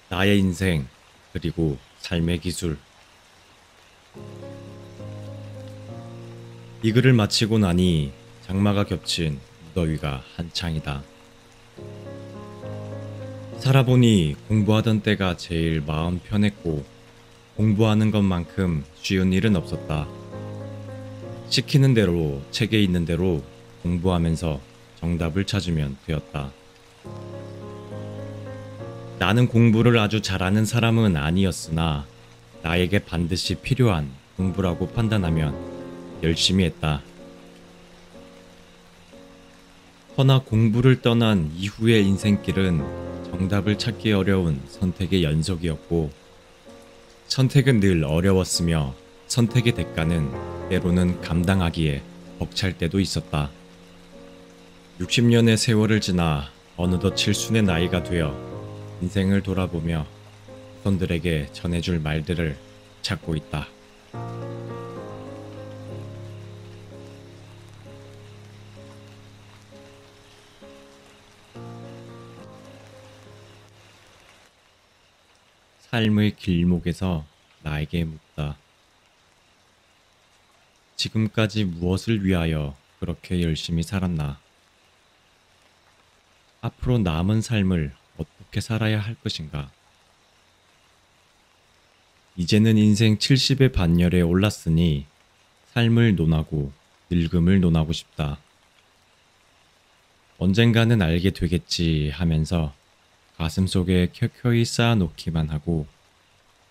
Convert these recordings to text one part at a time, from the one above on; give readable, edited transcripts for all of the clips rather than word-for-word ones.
나의 인생, 그리고 삶의 기술. 이 글을 마치고 나니 장마가 겹친 무더위가 한창이다. 살아보니 공부하던 때가 제일 마음 편했고 공부하는 것만큼 쉬운 일은 없었다. 시키는 대로 책에 있는 대로 공부하면서 정답을 찾으면 되었다. 나는 공부를 아주 잘하는 사람은 아니었으나 나에게 반드시 필요한 공부라고 판단하면 열심히 했다. 허나 공부를 떠난 이후의 인생길은 정답을 찾기 어려운 선택의 연속이었고, 선택은 늘 어려웠으며 선택의 대가는 때로는 감당하기에 벅찰 때도 있었다. 60년의 세월을 지나 어느덧 칠순의 나이가 되어 인생을 돌아보며 후손들에게 전해줄 말들을 찾고 있다. 삶의 길목에서 나에게 묻다. 지금까지 무엇을 위하여 그렇게 열심히 살았나? 앞으로 남은 삶을 어떻게 살아야 할 것인가? 이제는 인생 70의 반열에 올랐으니 삶을 논하고 늙음을 논하고 싶다. 언젠가는 알게 되겠지 하면서 가슴속에 켜켜이 쌓아놓기만 하고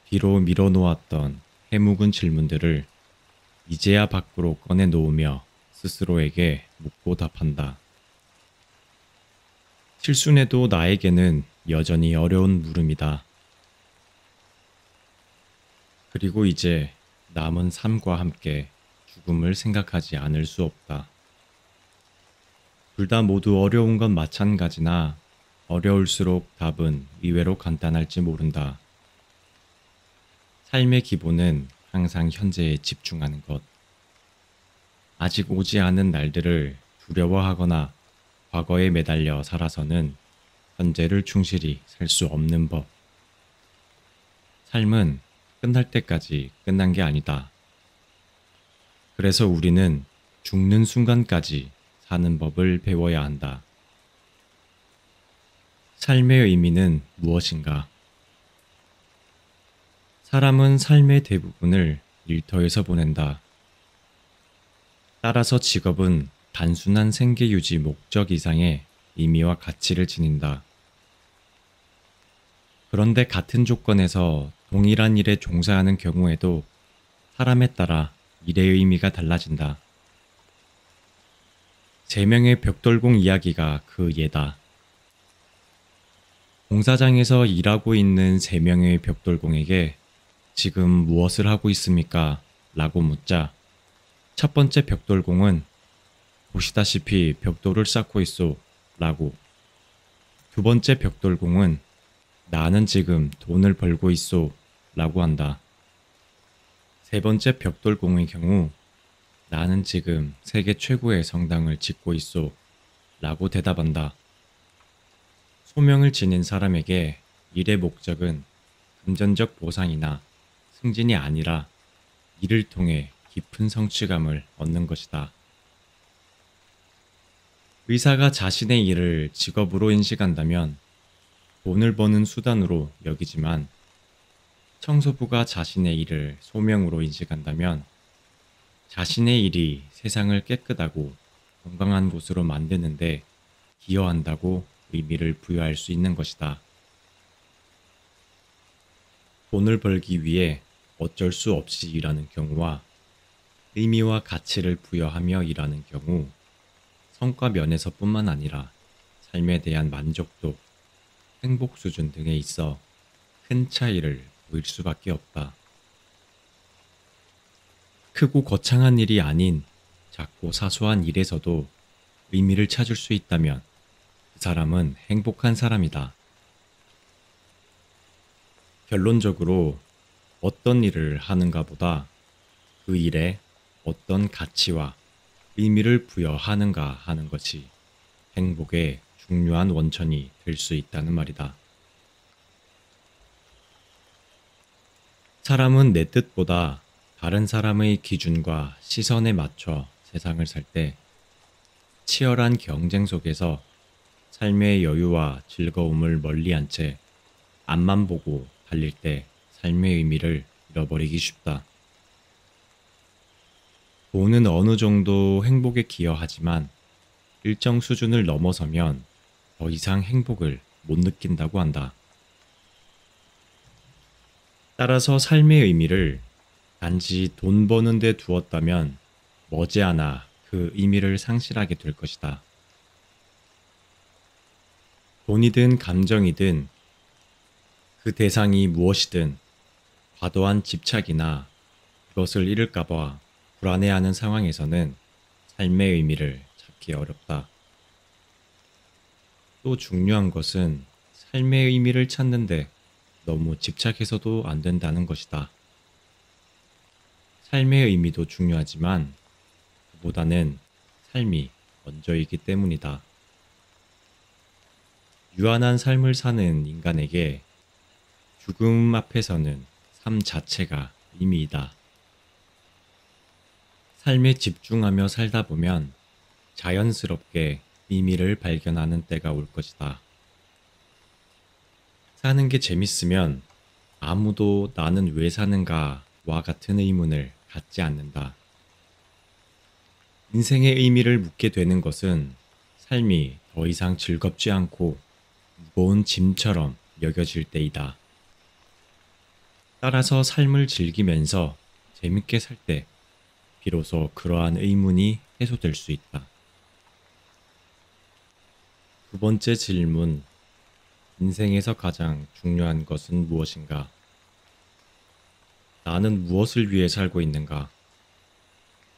뒤로 밀어놓았던 해묵은 질문들을 이제야 밖으로 꺼내놓으며 스스로에게 묻고 답한다. 칠순에도 나에게는 여전히 어려운 물음이다. 그리고 이제 남은 삶과 함께 죽음을 생각하지 않을 수 없다. 둘 다 모두 어려운 건 마찬가지나 어려울수록 답은 의외로 간단할지 모른다. 삶의 기본은 항상 현재에 집중하는 것. 아직 오지 않은 날들을 두려워하거나 과거에 매달려 살아서는 현재를 충실히 살 수 없는 법. 삶은 끝날 때까지 끝난 게 아니다. 그래서 우리는 죽는 순간까지 사는 법을 배워야 한다. 삶의 의미는 무엇인가? 사람은 삶의 대부분을 일터에서 보낸다. 따라서 직업은 단순한 생계 유지 목적 이상의 의미와 가치를 지닌다. 그런데 같은 조건에서 동일한 일에 종사하는 경우에도 사람에 따라 일의 의미가 달라진다. 세 명의 벽돌공 이야기가 그 예다. 공사장에서 일하고 있는 세 명의 벽돌공에게 지금 무엇을 하고 있습니까? 라고 묻자 첫 번째 벽돌공은 보시다시피 벽돌을 쌓고 있소 라고, 두 번째 벽돌공은 나는 지금 돈을 벌고 있소 라고 한다. 세 번째 벽돌공의 경우 나는 지금 세계 최고의 성당을 짓고 있소 라고 대답한다. 소명을 지닌 사람에게 일의 목적은 금전적 보상이나 승진이 아니라 이를 통해 깊은 성취감을 얻는 것이다. 의사가 자신의 일을 직업으로 인식한다면 돈을 버는 수단으로 여기지만, 청소부가 자신의 일을 소명으로 인식한다면 자신의 일이 세상을 깨끗하고 건강한 곳으로 만드는데 기여한다고 의미를 부여할 수 있는 것이다. 돈을 벌기 위해 어쩔 수 없이 일하는 경우와 의미와 가치를 부여하며 일하는 경우, 성과 면에서뿐만 아니라 삶에 대한 만족도, 행복 수준 등에 있어 큰 차이를 보일 수밖에 없다. 크고 거창한 일이 아닌 작고 사소한 일에서도 의미를 찾을 수 있다면 그 사람은 행복한 사람이다. 결론적으로 어떤 일을 하는가 보다 그 일에 어떤 가치와 의미를 부여하는가 하는 것이 행복의 중요한 원천이 될 수 있다는 말이다. 사람은 내 뜻보다 다른 사람의 기준과 시선에 맞춰 세상을 살 때 치열한 경쟁 속에서 삶의 여유와 즐거움을 멀리한 채 앞만 보고 달릴 때 삶의 의미를 잃어버리기 쉽다. 돈은 어느 정도 행복에 기여하지만 일정 수준을 넘어서면 더 이상 행복을 못 느낀다고 한다. 따라서 삶의 의미를 단지 돈 버는 데 두었다면 머지않아 그 의미를 상실하게 될 것이다. 돈이든 감정이든 그 대상이 무엇이든 과도한 집착이나 그것을 잃을까봐 불안해하는 상황에서는 삶의 의미를 찾기 어렵다. 또 중요한 것은 삶의 의미를 찾는데 너무 집착해서도 안 된다는 것이다. 삶의 의미도 중요하지만 그보다는 삶이 먼저이기 때문이다. 유한한 삶을 사는 인간에게 죽음 앞에서는 삶 자체가 의미이다. 삶에 집중하며 살다 보면 자연스럽게 의미를 발견하는 때가 올 것이다. 사는 게 재밌으면 아무도 나는 왜 사는가와 같은 의문을 갖지 않는다. 인생의 의미를 묻게 되는 것은 삶이 더 이상 즐겁지 않고 무거운 짐처럼 여겨질 때이다. 따라서 삶을 즐기면서 재밌게 살 때 비로소 그러한 의문이 해소될 수 있다. 두 번째 질문, 인생에서 가장 중요한 것은 무엇인가? 나는 무엇을 위해 살고 있는가?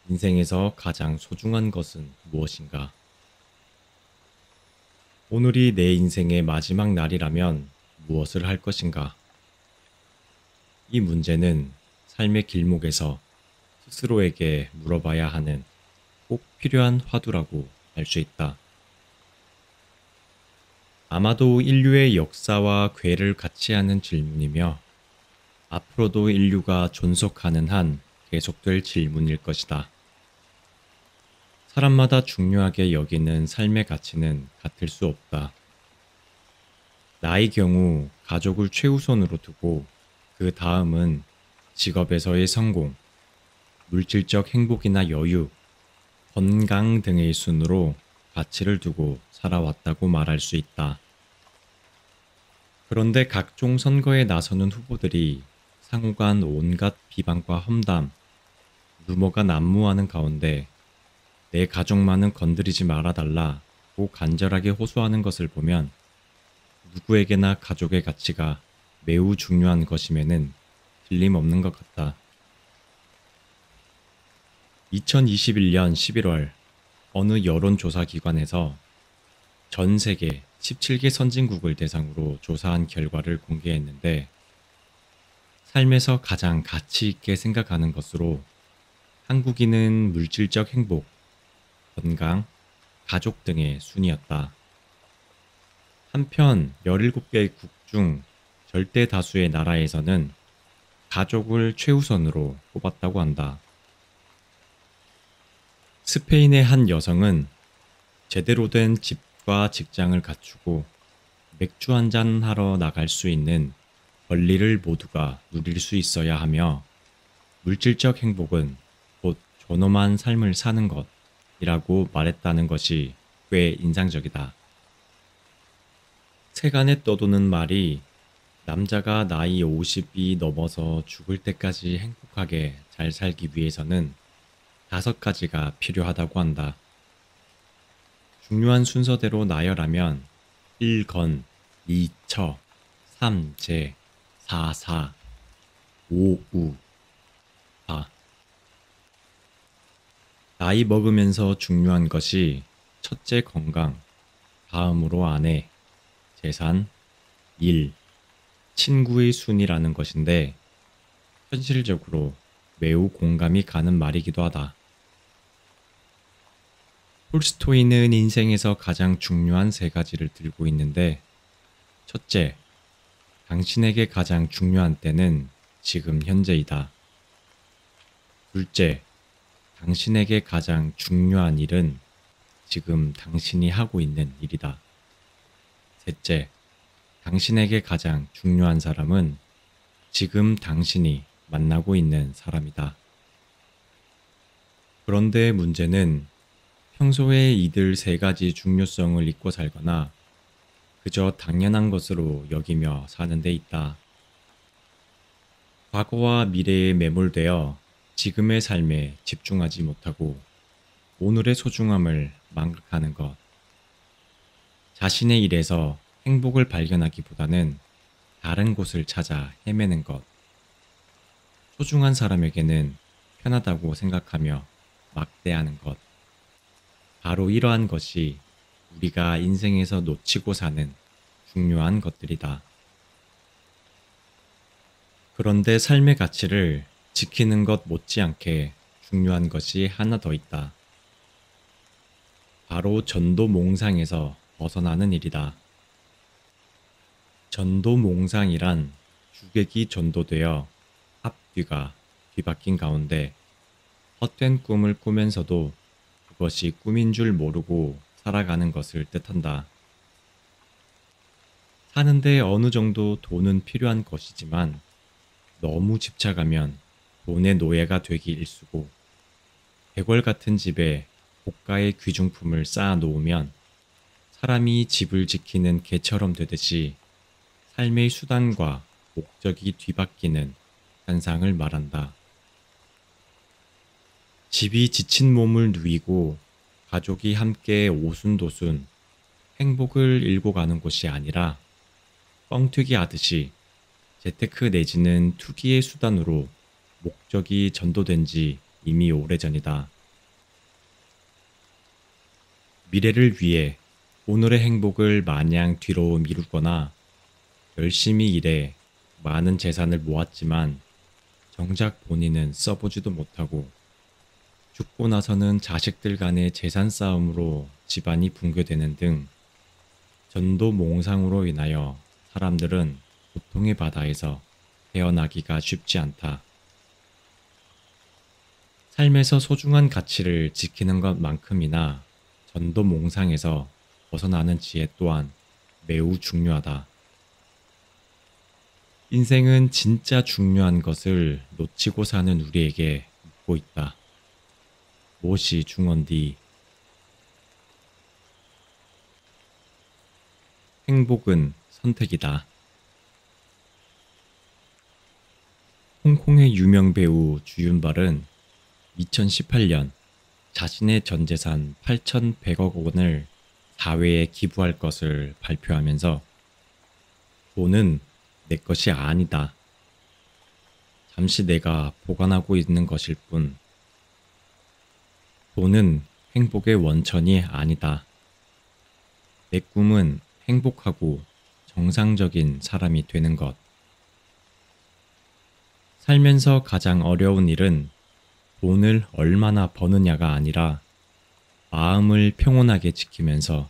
인생에서 가장 소중한 것은 무엇인가? 오늘이 내 인생의 마지막 날이라면 무엇을 할 것인가? 이 문제는 삶의 길목에서 스스로에게 물어봐야 하는 꼭 필요한 화두라고 할 수 있다. 아마도 인류의 역사와 궤를 같이 하는 질문이며 앞으로도 인류가 존속하는 한 계속될 질문일 것이다. 사람마다 중요하게 여기는 삶의 가치는 같을 수 없다. 나의 경우 가족을 최우선으로 두고 그 다음은 직업에서의 성공, 물질적 행복이나 여유, 건강 등의 순으로 가치를 두고 살아왔다고 말할 수 있다. 그런데 각종 선거에 나서는 후보들이 상호간 온갖 비방과 험담, 루머가 난무하는 가운데 내 가족만은 건드리지 말아달라고 간절하게 호소하는 것을 보면 누구에게나 가족의 가치가 매우 중요한 것임에는 틀림없는 것 같다. 2021년 11월 어느 여론조사 기관에서 전 세계 17개 선진국을 대상으로 조사한 결과를 공개했는데 삶에서 가장 가치 있게 생각하는 것으로 한국인은 물질적 행복, 건강, 가족 등의 순이었다. 한편 17개의 국 중 절대 다수의 나라에서는 가족을 최우선으로 뽑았다고 한다. 스페인의 한 여성은 제대로 된 집과 직장을 갖추고 맥주 한잔 하러 나갈 수 있는 권리를 모두가 누릴 수 있어야 하며 물질적 행복은 곧 존엄한 삶을 사는 것이라고 말했다는 것이 꽤 인상적이다. 세간에 떠도는 말이 남자가 나이 50이 넘어서 죽을 때까지 행복하게 잘 살기 위해서는 5가지가 필요하다고 한다. 중요한 순서대로 나열하면 1건, 2처, 3재, 4사, 5우, 4. 나이 먹으면서 중요한 것이 첫째 건강, 다음으로 아내, 재산, 일, 친구의 순이라는 것인데 현실적으로 매우 공감이 가는 말이기도 하다. 톨스토이는 인생에서 가장 중요한 3가지를 들고 있는데 첫째, 당신에게 가장 중요한 때는 지금 현재이다. 둘째, 당신에게 가장 중요한 일은 지금 당신이 하고 있는 일이다. 셋째, 당신에게 가장 중요한 사람은 지금 당신이 만나고 있는 사람이다. 그런데 문제는 평소에 이들 세 가지 중요성을 잊고 살거나 그저 당연한 것으로 여기며 사는 데 있다. 과거와 미래에 매몰되어 지금의 삶에 집중하지 못하고 오늘의 소중함을 망각하는 것. 자신의 일에서 행복을 발견하기보다는 다른 곳을 찾아 헤매는 것. 소중한 사람에게는 편하다고 생각하며 막대하는 것. 바로 이러한 것이 우리가 인생에서 놓치고 사는 중요한 것들이다. 그런데 삶의 가치를 지키는 것 못지않게 중요한 것이 하나 더 있다. 바로 전도몽상에서 벗어나는 일이다. 전도몽상이란 주객이 전도되어 앞뒤가 뒤바뀐 가운데 헛된 꿈을 꾸면서도 그것이 꿈인 줄 모르고 살아가는 것을 뜻한다. 사는데 어느 정도 돈은 필요한 것이지만 너무 집착하면 돈의 노예가 되기 일쑤고 백월 같은 집에 고가의 귀중품을 쌓아 놓으면 사람이 집을 지키는 개처럼 되듯이 삶의 수단과 목적이 뒤바뀌는 현상을 말한다. 집이 지친 몸을 누이고 가족이 함께 오순도순 행복을 일고 가는 곳이 아니라 뻥튀기 하듯이 재테크 내지는 투기의 수단으로 목적이 전도된 지 이미 오래전이다. 미래를 위해 오늘의 행복을 마냥 뒤로 미루거나 열심히 일해 많은 재산을 모았지만 정작 본인은 써보지도 못하고 죽고 나서는 자식들 간의 재산 싸움으로 집안이 붕괴되는 등 전도몽상으로 인하여 사람들은 고통의 바다에서 헤어나기가 쉽지 않다. 삶에서 소중한 가치를 지키는 것만큼이나 전도몽상에서 벗어나는 지혜 또한 매우 중요하다. 인생은 진짜 중요한 것을 놓치고 사는 우리에게 묻고 있다. 무엇이 중헌디? 행복은 선택이다. 홍콩의 유명 배우 주윤발은 2018년 자신의 전 재산 8,100억 원을 사회에 기부할 것을 발표하면서 돈은 내 것이 아니다. 잠시 내가 보관하고 있는 것일 뿐. 돈은 행복의 원천이 아니다. 내 꿈은 행복하고 정상적인 사람이 되는 것. 살면서 가장 어려운 일은 돈을 얼마나 버느냐가 아니라 마음을 평온하게 지키면서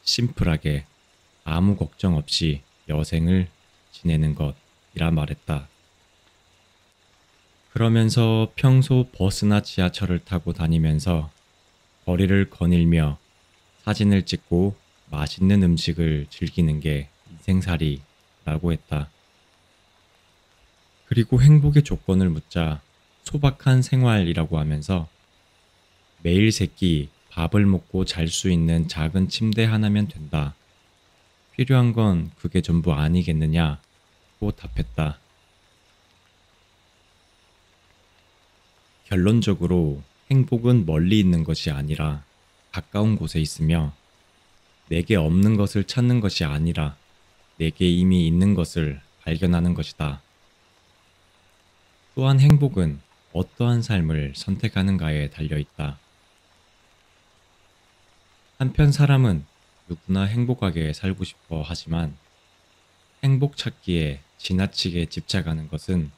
심플하게 아무 걱정 없이 여생을 지내는 것이라 말했다. 그러면서 평소 버스나 지하철을 타고 다니면서 거리를 거닐며 사진을 찍고 맛있는 음식을 즐기는 게 인생살이라고 했다. 그리고 행복의 조건을 묻자 소박한 생활이라고 하면서 매일 세끼 밥을 먹고 잘 수 있는 작은 침대 하나면 된다. 필요한 건 그게 전부 아니겠느냐고 답했다. 결론적으로 행복은 멀리 있는 것이 아니라 가까운 곳에 있으며 내게 없는 것을 찾는 것이 아니라 내게 이미 있는 것을 발견하는 것이다. 또한 행복은 어떠한 삶을 선택하는가에 달려있다. 한편 사람은 누구나 행복하게 살고 싶어 하지만 행복 찾기에 지나치게 집착하는 것은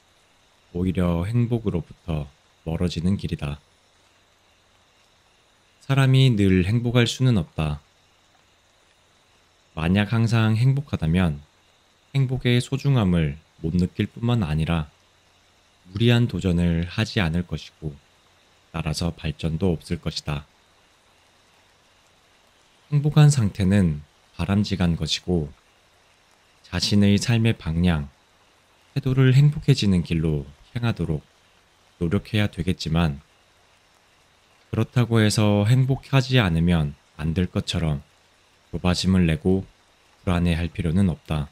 오히려 행복으로부터 멀어지는 길이다. 사람이 늘 행복할 수는 없다. 만약 항상 행복하다면 행복의 소중함을 못 느낄 뿐만 아니라 무리한 도전을 하지 않을 것이고, 따라서 발전도 없을 것이다. 행복한 상태는 바람직한 것이고, 자신의 삶의 방향, 태도를 행복해지는 길로 향하도록 노력해야 되겠지만, 그렇다고 해서 행복하지 않으면 안 될 것처럼 조바심을 내고 불안해할 필요는 없다.